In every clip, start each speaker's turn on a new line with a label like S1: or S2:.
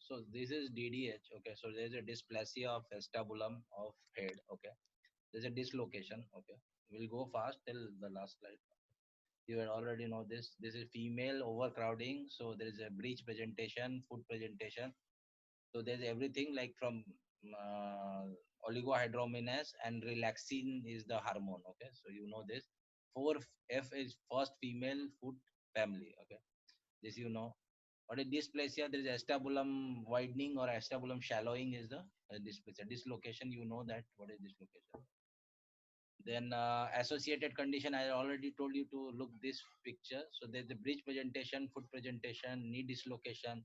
S1: So this is DDH. Okay, so there is a dysplasia of acetabulum of head. Okay, there's a dislocation. Okay, we'll go fast till the last slide. You had already know this. This is female overcrowding. So there is a breech presentation, foot presentation. So there's everything like from uh, oligohydramnios and relaxin is the hormone. Okay, so you know this. 4F is first female foot family. Okay, this you know. What is dysplasia? There is acetabulum widening or acetabulum shallowing is the dysplasia. Dislocation, you know that. What is dislocation? Then associated condition, I already told you to look this picture. So there's the bridge presentation, foot presentation, knee dislocation.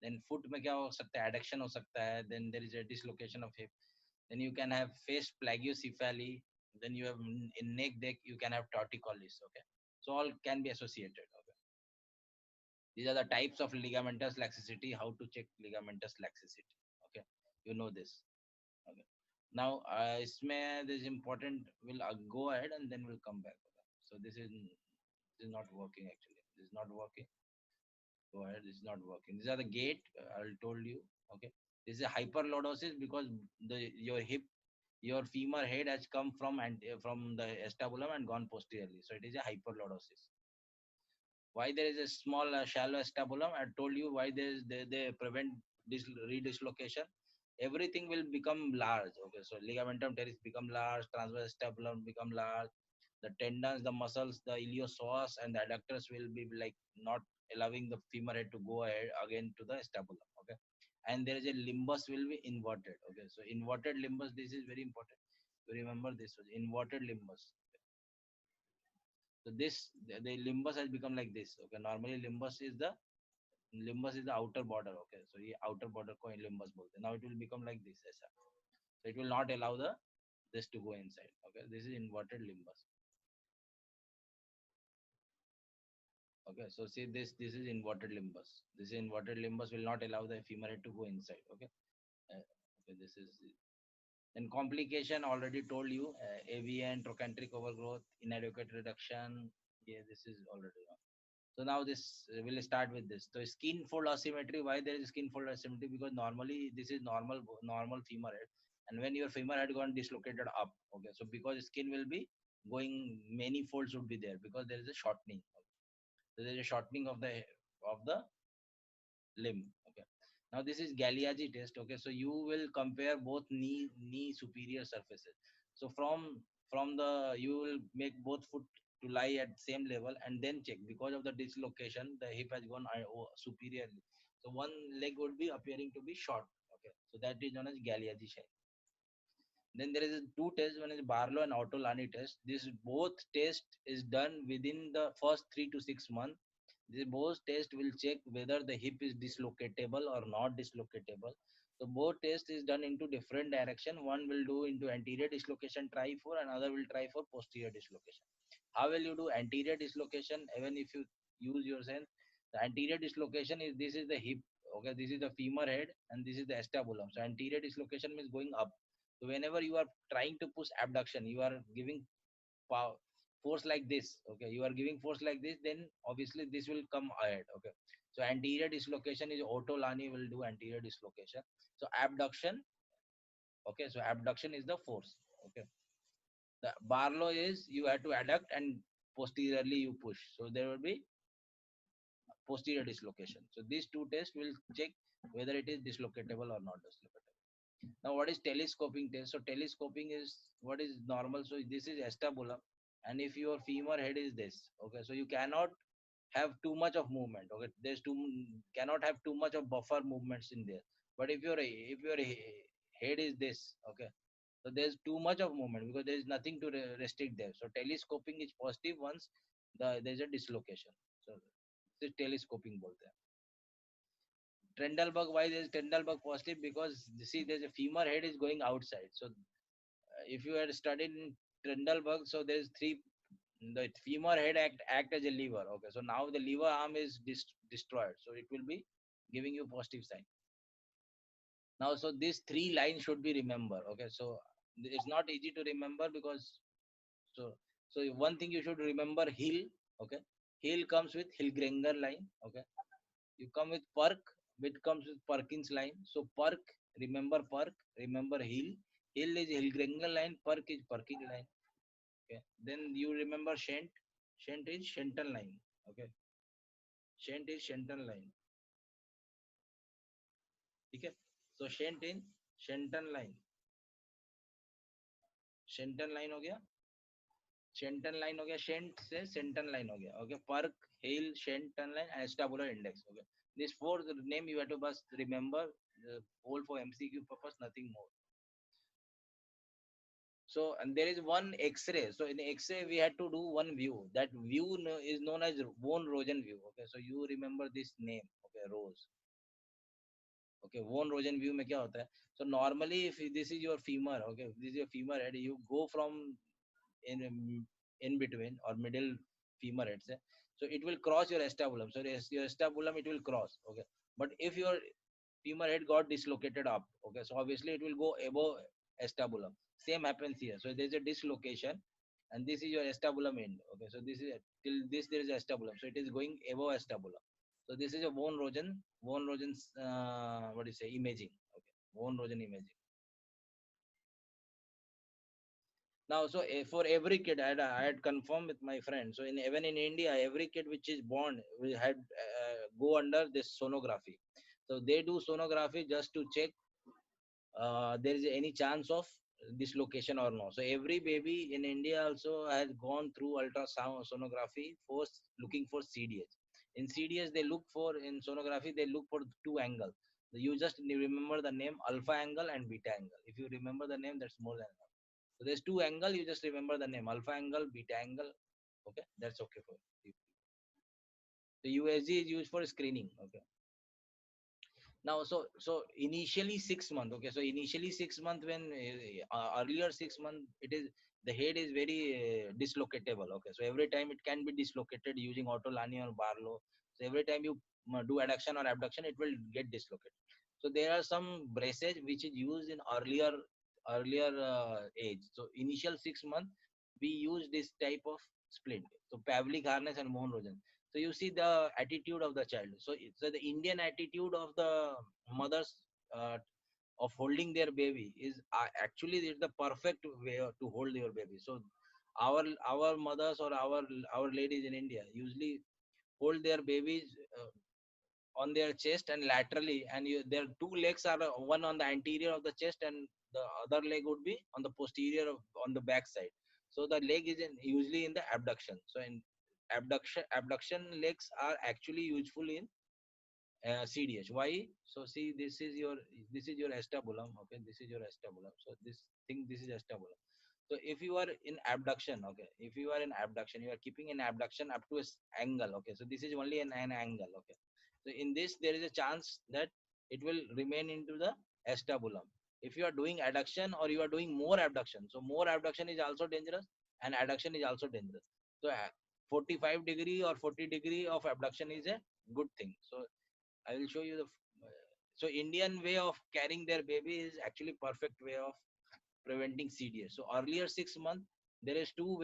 S1: Then foot में क्या हो सकता है? Adduction हो सकता है. Then there is a dislocation of hip. Then you can have face plagiocephaly. Then you have in neck, you can have torticollis. Okay, so all can be associated. Okay, these are the types of ligamentous laxity. How to check ligamentous laxity? Okay, you know this. Okay. Now, this is important. We'll go ahead and then we'll come back. Okay. So this is not working actually. This is not working. Go ahead. This is not working. These are the gate. I told you. Okay. This is a hyperlordosis because your hip, your femur head has come from the acetabulum and gone posteriorly. So it is a hyperlordosis. Why there is a small shallow acetabulum? I told you why they prevent this redislocation. Everything will become large. Okay, so ligamentum teres become large, transverse acetabulum become large. The tendons, the muscles, the iliopsoas and the adductors will be like not allowing the femur head to go ahead again to the acetabulum. Okay, and there is a limbus will be inverted. Okay, so inverted limbus. This is very important. You remember this was inverted limbus. So the limbus has become like this. Okay, normally limbus is the outer border. Okay, so ये outer border को limbus बोलते हैं. Now it will become like this ऐसा. So it will not allow this to go inside. Okay, this is inverted limbus. Okay, so see this is inverted limbus. This inverted limbus will not allow the femur head to go inside. Okay, okay, this is then complication already told you AVN, trochanteric overgrowth, inadequate reduction. Yeah, this is already. So now this will start with this. So skin fold asymmetry. Why there is skin fold asymmetry? Because normally this is normal femur head, and when your femur head gone dislocated up, okay. So because skin will be going, many folds would be there because there is a shortening. Okay. So there is a shortening of the limb. Okay. Now this is Galeazzi test. Okay. So you will compare both knee superior surfaces. So from the you will make both foot to lie at same level and then check because of the dislocation the hip has gone superiorly. So one leg would be appearing to be short. Okay. So that is known as Galeazzi shape. Then there is two tests. One is Barlow and Ortolani test. This both test is done within the first 3 to 6 months. This both test will check whether the hip is dislocatable or not dislocatable. So both test is done into different direction. One will do into anterior dislocation try for, another will try for posterior dislocation. How will you do anterior dislocation? Even if you use your sense, the anterior dislocation is this is the hip. Okay, this is the femur head and this is the acetabulum. So anterior dislocation means going up. So whenever you are trying to push abduction, you are giving power, force like this. Okay, you are giving force like this, then obviously this will come ahead. Okay, so anterior dislocation is Ortolani will do anterior dislocation. So abduction. Okay, so abduction is the force. Okay, the Barlow is you have to adduct and posteriorly you push. So there will be posterior dislocation. So these two tests will check whether it is dislocatable or not dislocatable. Now, what is telescoping test? So, telescoping is what is normal. So, this is acetabulum, and if your femur head is this, okay, so you cannot have too much of movement. Okay, cannot have too much of buffer movements in there. But if your head is this, okay, so there's too much of movement because there is nothing to restrict there. So, telescoping is positive once there's a dislocation. So, this is telescoping bolte hain. Trendelberg, why there is Trendelberg positive? Because see, there's a femur head is going outside. So if you had studied in Trendelberg, so there's three. The femur head act as a lever. Okay, so now the lever arm is destroyed. So it will be giving you positive sign. Now, so these three lines should be remembered. Okay, so it's not easy to remember because so so one thing you should remember heel. Okay, heel comes with Hilgrenger line. Okay, you come with Perk. which comes with Perkins line. So Perk, remember Hill. Hill is Hillgrengal line, Perk is Perking line. Okay. Then you remember Shent. Shent is Shenton line. Okay. Shent is Shenton line. Okay. So Shent in Shenton line. Shenton line हो गया. Shenton line हो गया. Shent से Shenton line हो गया. Okay. Perk, Hill, Shenton line, and Tabular index. Okay. These four name you have to just remember. All for MCQ purpose, nothing more. So, and there is one X-ray. So in X-ray, we had to do one view. That view is known as von Rosen view. Okay, so you remember this name. Okay, Rose. Okay, von Rosen view में क्या होता है? So normally, if this is your femur, okay, if this is your femur head, you go from in in between or middle femur head से. So it will cross your acetabulum. So your acetabulum it will cross. Okay, but if your femur head got dislocated up, okay, so obviously it will go above acetabulum. Same happens here. So there is a dislocation, and this is your acetabulum end. Okay, so this is till this there is acetabulum. So it is going above acetabulum. So this is a von Rosen's what do you say imaging. Okay, von Rosen imaging. Now, so for every kid, I had confirmed with my friend. So in even in India, every kid which is born will had go under this sonography. So they do sonography just to check there is any chance of dislocation or no. So every baby in India also has gone through ultrasound sonography for looking for CDS. In CDS, they look for in sonography they look for two angles. You just remember the name alpha angle and beta angle. If you remember the name, that's more than enough. So there's two angle. You just remember the name alpha angle, beta angle. Okay, that's okay for you. The USG is used for screening. Okay. Now so initially 6 months. Okay, so initially 6 months when earlier 6 months it is the head is very dislocatable. Okay, so every time it can be dislocated using Otolani or Barlow. So every time you do adduction or abduction it will get dislocated. So there are some braces which is used in earlier age. So initial 6 months we use this type of splint. So Pavlik harness and Mohan Rosen. So you see the attitude of the child. So the Indian attitude of the mothers of holding their baby is actually it's the perfect way to hold your baby. So our mothers or our ladies in India usually hold their babies on their chest and laterally, and their two legs are one on the anterior of the chest and the other leg would be on the posterior on the back side. So the leg is usually in the abduction. So in abduction legs are actually useful in CDH. Why? So see, this is your acetabulum. Okay, this is your acetabulum. So this is acetabulum. So if you are in abduction, okay, if you are in abduction, you are keeping an abduction up to angle. Okay, so this is only an angle. Okay, so in this there is a chance that it will remain into the acetabulum. If you are doing adduction or you are doing more abduction, so more abduction is also dangerous and adduction is also dangerous. So 45 degree or 40 degree of abduction is a good thing. So I will show you the. So Indian way of carrying their baby is actually perfect way of preventing CDS. So earlier 6 months, there is two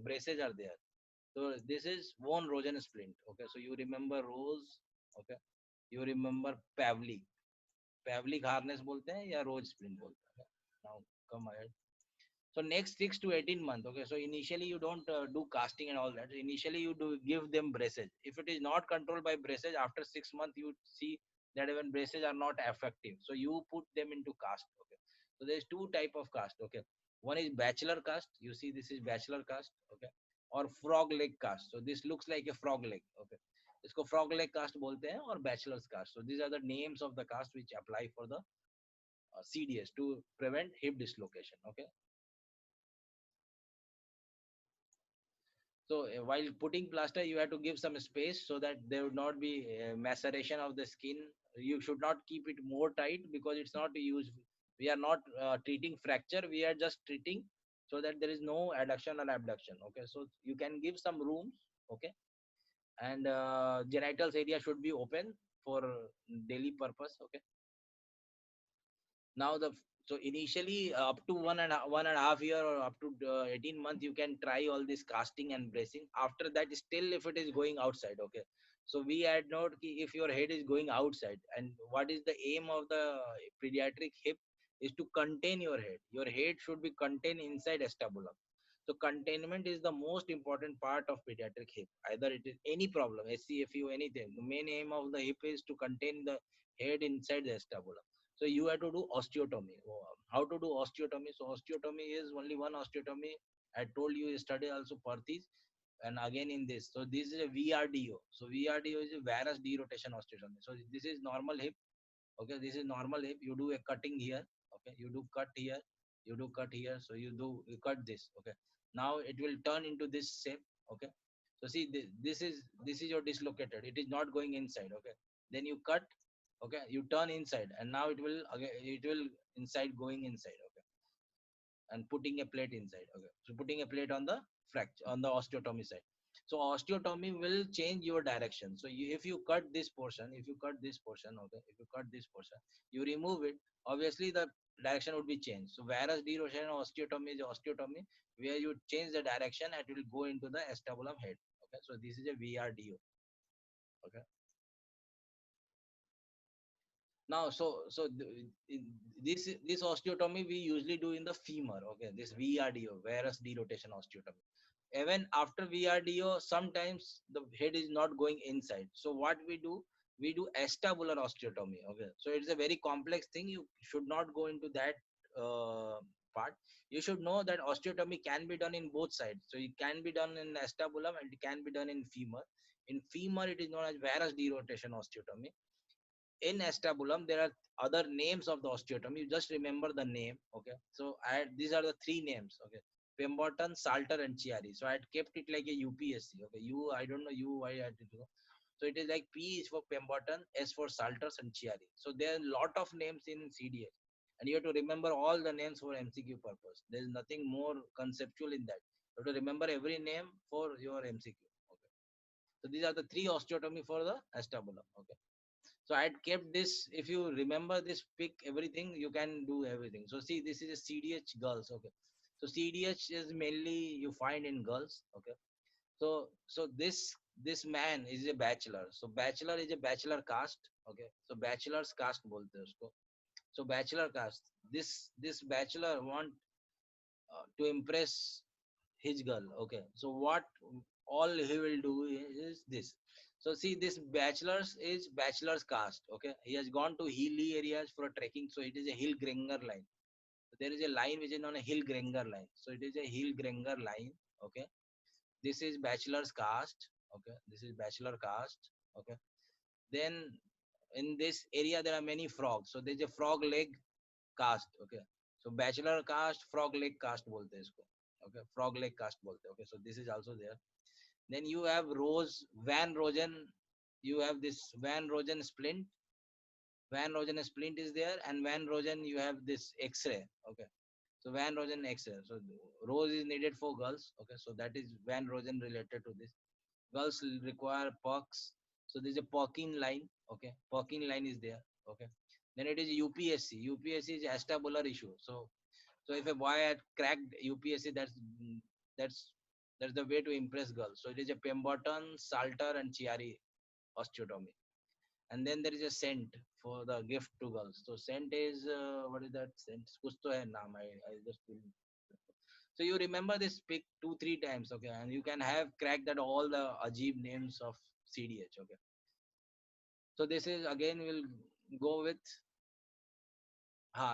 S1: braces are there. So this is von Rosen splint. Okay, so you remember Rose. Okay, you remember Pavlik. Pavlik harness बोलते हैं या Rose splint बोलते हैं. Now come ahead. So next 6 to 18 months. Okay, so initially you don't do casting and all that. Initially you do give them braces. If it is not controlled by braces, after 6 months you see that even braces are not effective. So you put them into cast. Okay, so there's two type of cast. Okay, one is bachelor cast. You see this is bachelor cast. Okay, or frog leg cast. So this looks like a frog leg. Okay, इसको frog leg cast बोलते हैं और bachelor's cast. So these are the names of the cast which apply for the CDS to prevent hip dislocation. Okay. So while putting plaster, you have to give some space so that there would not be maceration of the skin. You should not keep it more tight because it's not used. We are not treating fracture. We are just treating so that there is no adduction or abduction. Okay, so you can give some rooms. Okay, and genitals area should be open for daily purpose. Okay. Now so initially up to 1.5 year or up to 18 months you can try all this casting and bracing. After that still if it is going outside, okay, So we had note ki if your head is going outside, and what is the aim of the pediatric hip is to contain your head. Your head should be contained inside acetabulum. So containment is the most important part of pediatric hip. Either it is any problem, SCFU, anything. The main aim of the hip is to contain the head inside the acetabulum. So you have to do osteotomy. How to do osteotomy? So osteotomy is only one osteotomy. I told you yesterday also Perthes, and again in this. So this is a VRDO. So VRDO is a varus derotation osteotomy. So this is normal hip. Okay, this is normal hip. You do a cutting here. Okay, you do cut here. You do cut here. So you cut this. Okay, now it will turn into this shape. Okay, so see this is your dislocated. It is not going inside. Okay, then you cut. Okay, you turn inside, and now it will inside going inside. Okay, and putting a plate inside. Okay, so putting a plate on the fracture on the osteotomy side. So osteotomy will change your direction. So if you cut this portion, okay, if you cut this portion, you remove it, obviously the direction would be changed. So whereas derotation osteotomy is osteotomy where you change the direction and it will go into the acetabulum head. Okay, so this is a VRDO. Okay, now this osteotomy we usually do in the femur. Okay, this VRDO, varus derotation osteotomy. Even after VRDO, sometimes the head is not going inside. So what we do acetabular osteotomy. Okay, so it's a very complex thing. You should not go into that part. You should know that osteotomy can be done in both sides. So it can be done in acetabulum and it can be done in femur. In femur, it is known as varus derotation osteotomy. In acetabulum, there are other names of the osteotomy. You just remember the name. Okay, so these are the three names. Okay, Pemberton, Salter, and Chiari. So I had kept it like a UPSC. Okay, I don't know why I had to do. So it is like P is for Pemberton, S for Salters, and Chiari. So there are a lot of names in CDS, and you have to remember all the names for MCQ purpose. There is nothing more conceptual in that. You have to remember every name for your MCQ. Okay, so these are the three osteotomy for the acetabulum. Okay, so I had kept this. If you remember this, pick everything, you can do everything. So see, this is a CDH girls. Okay, so CDH is mainly you find in girls. Okay, so this man is a bachelor. So bachelor is a bachelor caste. Okay, so bachelor's caste bolte hai usko. So bachelor caste. This bachelor want to impress his girl. Okay, so what all he will do is this. So see, this bachelor's is bachelor's caste. Okay, he has gone to hilly areas for a trekking. So it is a hill Grenger line. So there is a line which is known as hill Grenger line. So it is a hill Grenger line. Okay, this is bachelor's caste. Okay, this is bachelor caste. Okay, then in this area there are many frogs. So there's a frog leg caste. Okay, so bachelor caste frog leg caste bolte hain isko. Okay, frog leg caste bolte. Okay, so this is also there. Then you have Rose Van Rogen. You have this Van Rogen splint. Van Rogen splint is there, and Van Rogen you have this X-ray. Okay, so Van Rogen X-ray. So Rose is needed for girls. Okay, so that is Van Rogen related to this. Girls require perks. So there's a perking line. Okay, perking line is there. Okay, then it is UPSC. UPSC is acetabular issue. So if a boy had cracked UPSC, that's that's the way to impress girls. So it is a Pemberton, Salter, and Chiari osteotomy. And then there is a scent for the gift to girls. So scent is what is that scent? Kuch to hai naam. I just didn't. So you remember this pick 2 3 times, okay, and you can have cracked that all the Ajib names of CDH, okay. So this is again we'll go with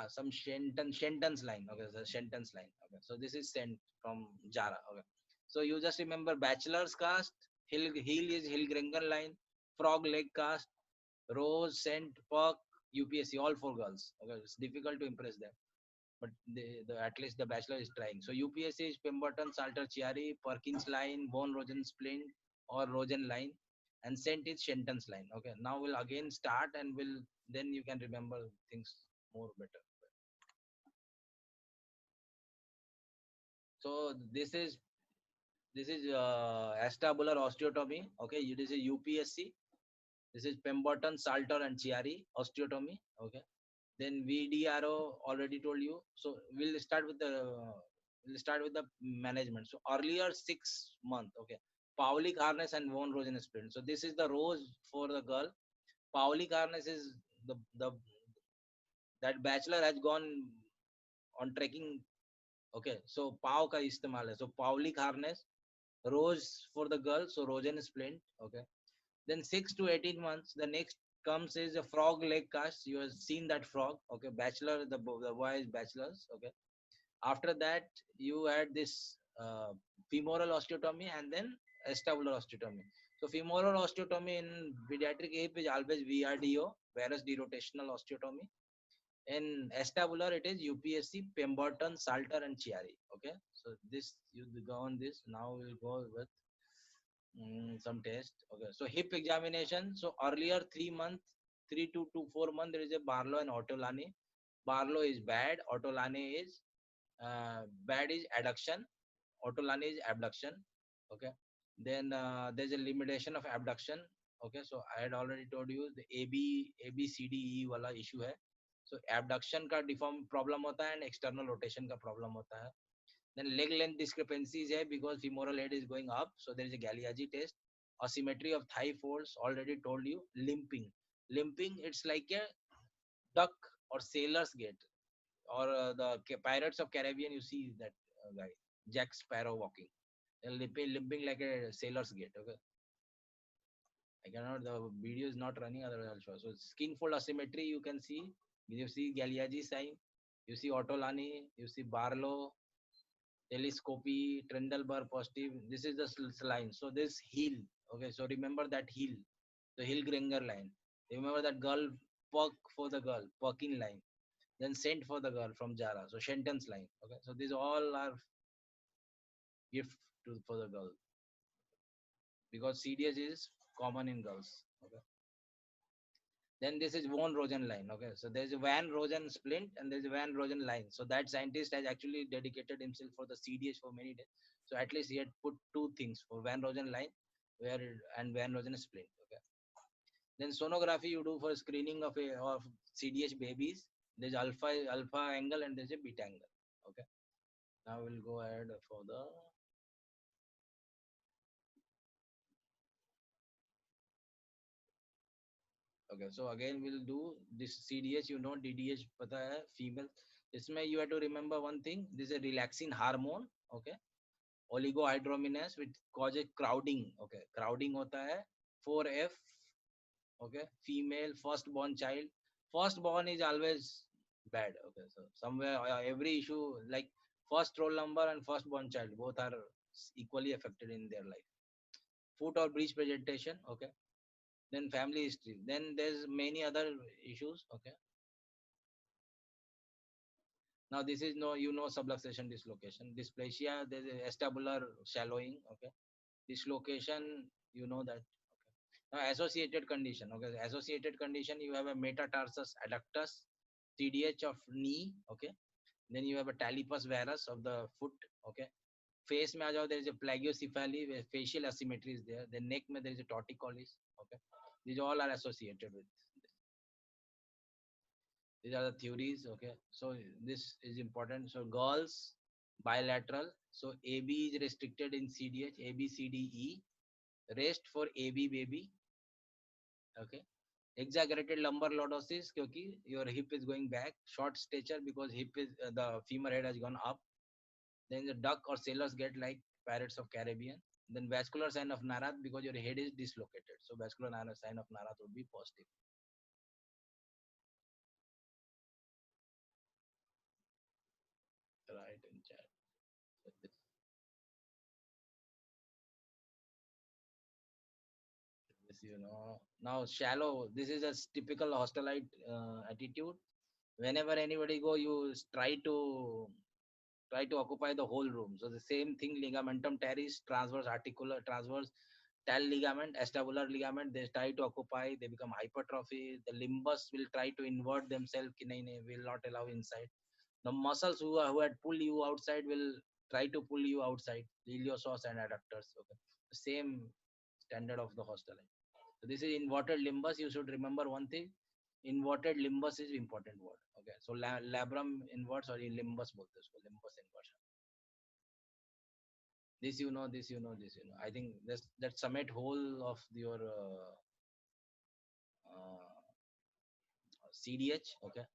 S1: some Shenton's line. Okay, so Shenton's line. Okay, so this is sent from Jara. Okay, so you just remember bachelor's caste, heel is Hillgringer line, frog leg caste, Rose, Sent, Perk, UPSC, all for girls. Okay, it's difficult to impress them, but at least the bachelor is trying. So UPSC is Pemberton, Salter, Chiari, Perkins line, Von Rogen Splint or Rogen line, and Sent is Shenton's line. Okay, now we'll again start and then you can remember things more better. So this is acetabular osteotomy. Okay, it is a UPSC. This is Pemberton, Salter, and Chiari osteotomy. Okay, then VDRO already told you. So we'll start with the management. So earlier 6 month. Okay, Paulic harness and von Rosen splint. So this is the rose for the girl. Paulic harness is the that bachelor has gone on trekking. Okay, so Pau ka istemal hai. So Paulic harness, rose for the girl, so Rosen splint. Okay, then 6 to 18 months. The next comes is a frog leg cast. You have seen that frog. Okay, bachelor, the boy is bachelors. Okay, after that you had this femoral osteotomy and then acetabular osteotomy. So femoral osteotomy in pediatric hip is always VRDO, varus derotational osteotomy. In acetabular it is UPSC, Pemberton, Salter and Chiari. Okay, so this you go on this. Now we'll go with some test. Okay, so hip examination. So earlier 3 months, 3 to 4 months, there is a Barlow and Ortolani. Barlow is bad, Ortolani is bad is adduction, Ortolani is abduction. Okay, then there's a limitation of abduction. Okay, so I had already told you the ABCDE वाला issue है. So abduction का deform problem होता है and external rotation का problem होता है. Then leg length discrepancies है because femoral head is going up. So there is a Galeazzi test. Asymmetry of thigh folds, already told you. Limping. Limping, it's like a duck or sailor's gait. Or the Pirates of Caribbean, you see that guy, Jack Sparrow walking. Limping like a sailor's gait. Okay. I cannot, the video is not running, otherwise I'll show. So skin fold asymmetry, you can see. You see Galeazzi sign. You see Ortolani. You see Barlow. Telescopy, Trendelberg positive. This is the line. So this heel. Okay, so remember that heel, the Hillgringer line. Remember that girl perk for the girl, perking line. Then sent for the girl from Jara. So Shenton's line. Okay, so these all are gift for the girl because CDH is common in girls. Okay. Then this is Von Rosen line. Okay, so there's a Van Rosen splint and there's a Van Rosen line. So that scientist has actually dedicated himself for the CDH for many days. So at least he had put two things for Van Rosen line, where and Van Rosen splint. Okay. Then sonography you do for screening of CDH babies. There's alpha angle and there's a beta angle. Okay. Now we'll go ahead for the. Okay, so again we'll do this CDH, you know, DDH pata hai, female. इसमें you have to remember one thing. This is a relaxing hormone. Okay, oligohydramnios which causes crowding. Okay, crowding होता है 4F. Okay, female firstborn child. Firstborn is always bad. Okay, so somewhere every issue like first roll number and firstborn child both are equally affected in their life. Foot or breech presentation. Okay, then family history, then there's many other issues. Okay, now this is no, you know, subluxation dislocation, dysplasia, there's a acetabular shallowing. Okay, dislocation, you know that. Okay, now associated condition. Okay, associated condition, you have a metatarsus adductus, CDH of knee. Okay, then you have a talipus varus of the foot. Okay, face में आ जाओ, there is a plagiocephaly where facial asymmetry is there. The neck में there is a torticollis. Okay, these all are associated with. These are the theories. Okay, so this is important. So girls bilateral. So AB is restricted in CDH, ABCDE. Rest for AB baby. Okay, exaggerated lumbar lordosis क्योंकि your hip is going back. Short stature because hip is the femur head has gone up. Then the duck or sailors get like Pirates of Caribbean. Then vascular sign of Narath because your head is dislocated. So vascular sign of Narath would be positive. Right in chat. This, you know, now shallow. This is a typical hostelite attitude. Whenever anybody go, you try to occupy the whole room. So the same thing, ligamentum teres, transverse articular, transverse tal ligament, acetabular ligament, they try to occupy, they become hypertrophy. The limbus will try to invert themselves, will not allow inside. The muscles who had pulled you outside will try to pull you outside, iliopsoas and adductors. Okay, the same standard of the hostel. So this is inverted limbus. You should remember one thing. Inverted limbus is important word. Okay, so labrum inverts or limbus bolte usko, limbus inversion. This you know, this you know, this you know. I think that's that summit whole of your CDH. Okay,